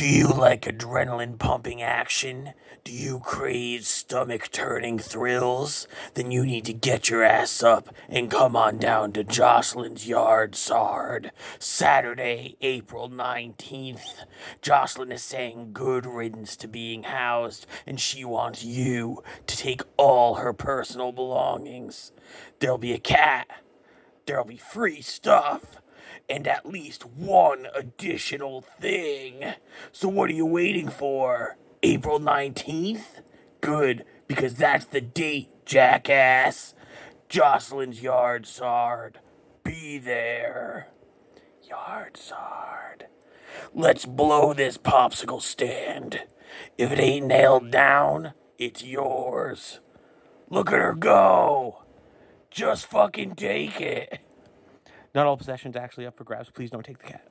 Do you like adrenaline pumping action? Do you crave stomach turning thrills? Then you need to get your ass up and come on down to Jocelyn's Yard, Sard. Saturday, April 19th. Jocelyn is saying good riddance to being housed, and she wants you to take all her personal belongings. There'll be a cat. There'll be free stuff. And at least one additional thing. So what are you waiting for? April 19th? Good, because that's the date, jackass. Jocelyn's Yard, Sard. Be there. Yard, Sard. Let's blow this popsicle stand. If it ain't nailed down, it's yours. Look at her go. Just fucking take it. Not all possessions actually up for grabs. Please don't take the cat.